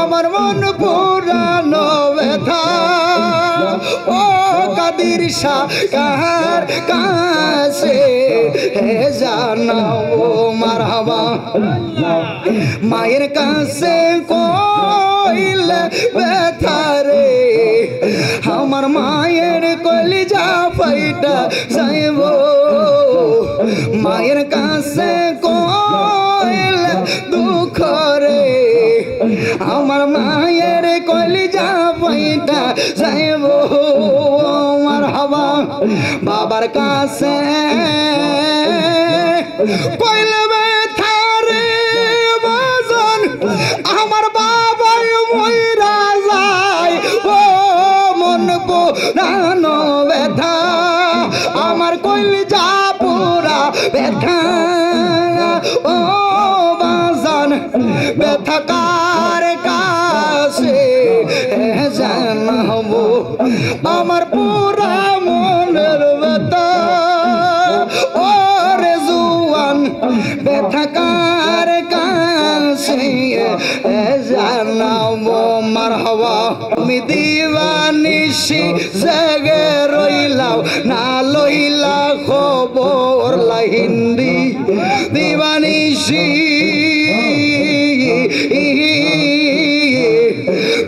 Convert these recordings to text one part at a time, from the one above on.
আমার মন পুরানো ব্যথা ও কাদির শাহ কার কাছে জানাও মারহাবা মায়ের কাছে কইলে ব্যথা রে আমার মায়ের কলিজা ফাইটা যাইব মায়ের কাছে কইলে দুঃখ রে আমার মায়ের কলিজা ফাইটা যাইব মারহাবা বাবার কাছে কইলে ব্যথা রে বাজন আমার বাবাই মইরা যায় ও মন পুরানো ব্যথা আমার কলিজা পুরা ব্যথা ও বাজন ব্যথা কার কাছে জানাবো আমার পুরা মনের ব্যথা ও রে জুয়ান ব্যথা কার কাছে জানাবো মারহাবা আমি দিবানিশি জেগে রইলাও না লইলা খবর লাহিন্দি দিবানিশি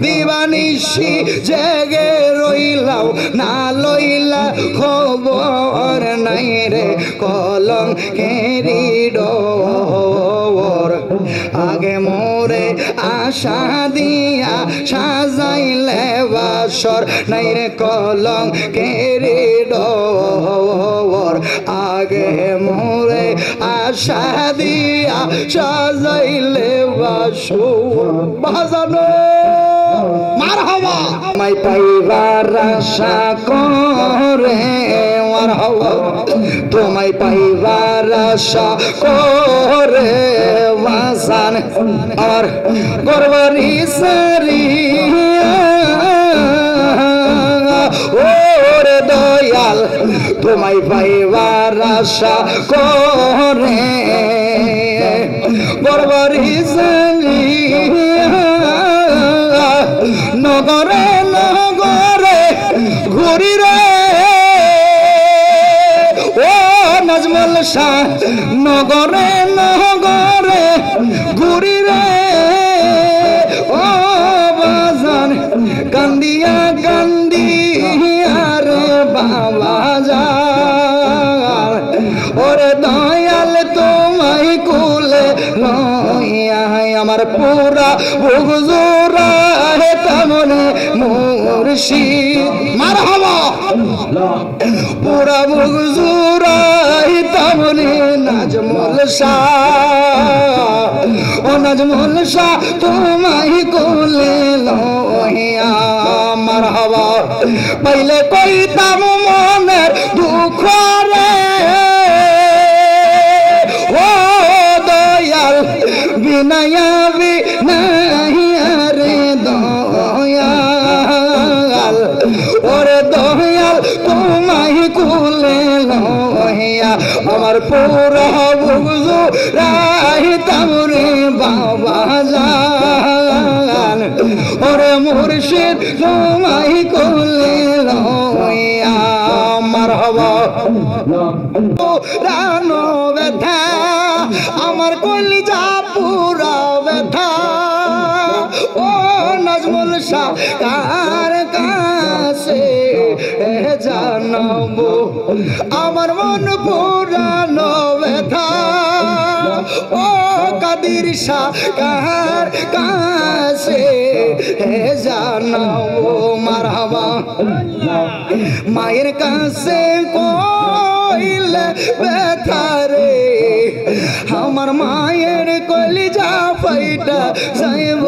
দিবানিশি জেগে রইলাও না লইলা খবর নাই রে কলঙ্কেরি ডোর আগে মোরে আশা দিয়া সাজাইলে বাসর নাই রে কলঙ্কেরি ডোর আগে মোরে আশা দিয়া সাজাইলে বাসর বাজানো মারহাবা মাই পাইবার আশা করে মারহাবা তোমায় পাইবার আশা করে বাজান আর গরবারি সারি ওরে দয়াল তোমায় পাইবার আশা করে গরবারি সারি নগরে নগরে ঘুরি রে ও নাজমুল শাহ নগরে নগরে ঘুরি রে ও বাজান কান্দিয়া কান্দিয়া রে বাবা যান ওরে দয়াল তোমায় কুলে লইয়া আমার পুরা বুকজোরা হে তামনে মুর্শিদ মারহাবা পুরা বুকজোরা হে তামনে নাজমুল শাহ ও নাজমুল শাহ তোমায় কোলে লইয়া মারহাবা পাইলে কইতাম মনের দুঃখ রে ও দয়াল বিনায়া বিনায়া রে দয়াল ওরে দয়াল তোমায় কুলে লইয়া আমার পুরা বুকজো রাহিতাম রে বাবা জান ওরে মুর্শিদ তোমায় কুলে লইয়া মারহাবা রানো ব্যথা আমার কলিজা পুরা ব্যথা ও নাজমুল শাহ কার কাছে জানাবো আমার মন পুরানো ব্যথা ও কাদির শাহ কার কাছে জানাবো মারহাবা মায়ের কাছে কইলে ব্যথা রে আমার মায়ের কলিজা ফাইটা যাইব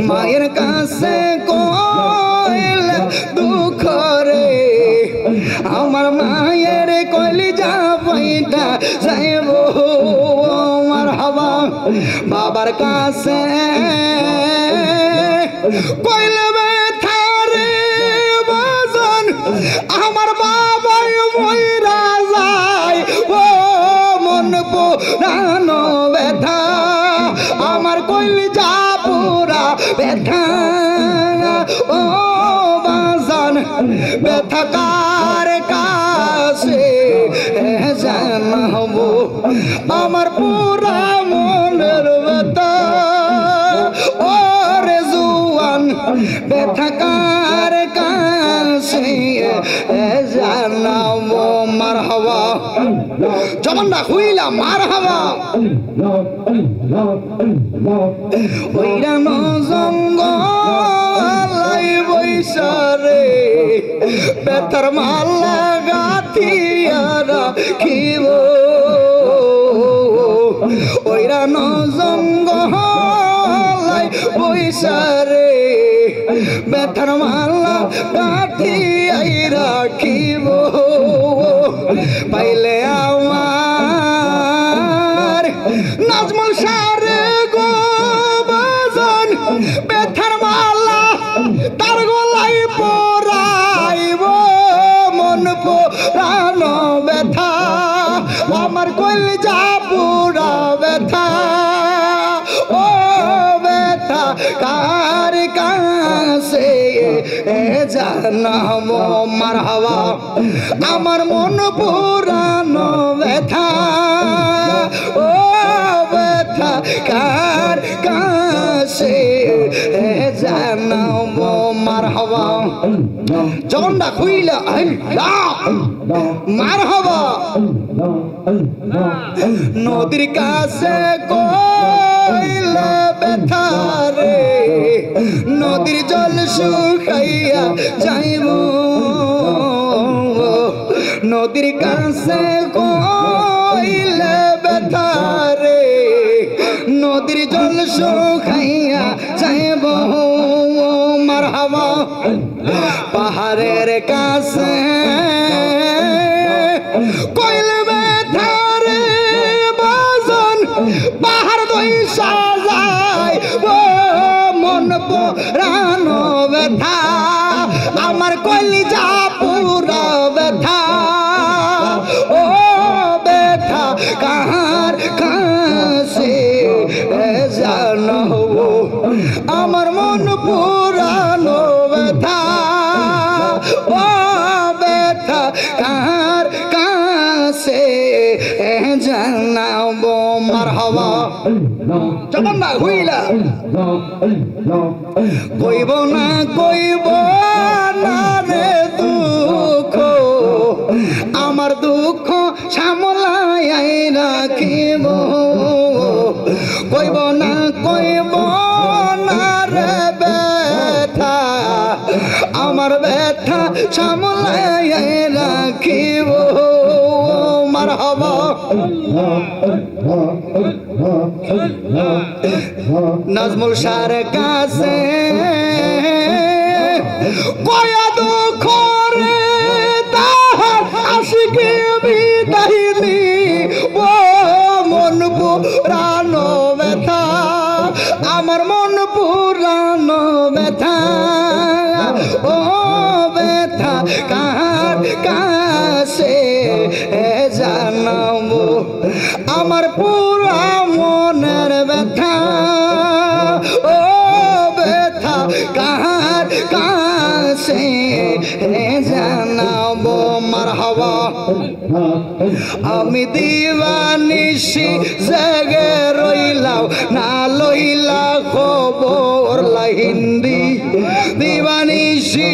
মায়ের কাছে কইলে দুঃখ রে আমার মায়ের কলিজা ফাইটা যাইব মারহাবা বাবার কাছে কইলে ব্যথা রে বাজন আমার বাবাই মইরা যায় ও মন পুরানো ব্যথা আমার কলিজা ব্যথা ও বাজান ব্যথা কার কাছে জানাবো আমার পুরা মনের ব্যথা ও রে জুয়ান ব্যথা কার কাছে জানাবো মারহাবা জমানটা হইলা মারহাবা ওইরা জঙ্গলাই বৈশারে বেতার মালা গাথিয়ারা খিব ওইরা জঙ্গলাই বৈশারে বেতার মালা গাথিয়াই রাখিব পাইলে আমার নাজমুল সারে গো বাজান বেথার মালা তার গলাই পরাইব মন পুরানো ব্যথা আমার কলিজা পুরা ব্যথা ও ব্যথা কার কাছে জানাবো মারহাবা আমার মন পুরানো ব্যথা ও ব্যথা কার কাছে জানাবো মারহাবা জগন্ডা খুইলা মারহাবা নদীর কাছে কইলে ব্যথা রে নদীর জল শুকাইয়া যাইব নদীর কাছে কইলে ব্যথা রে নদীর জল শুকাইয়া যাইব মারহাবা পাহাড়ের কাছে কইলে ব্যথা রে বাজান পাহাড় দইসা যায় মন পুরানো ব্যথা আমার কলিজা পুরা ব্যথা ও ব্যথা কার কাছে জানাবো আমার মন পুরানো ব্যথা ও ব্যথা কার কাছে জানাবো মারহাবা চমন না হইলা কইব না রে দুঃখ আমার দুঃখ সামলাই রাখিব কইব না রে ব্যথা আমার ব্যথা সামলাই রাখিব মারহাবা নাজমুল সার কাছে কয়া দুঃখ রে তাহার আশিকে বিদায় দি ও মন পুরানো ব্যথা আমার মন পুরানো ব্যথা ও ব্যথা কার কাছে জানাবো আমার পুরা মনের ব্যথা ও ব্যথা কার কাছে জানাবো মারহাবা আমি দিবানিশি জেগে রইলাম না লইলা খবর হিন্দি দিবানিশি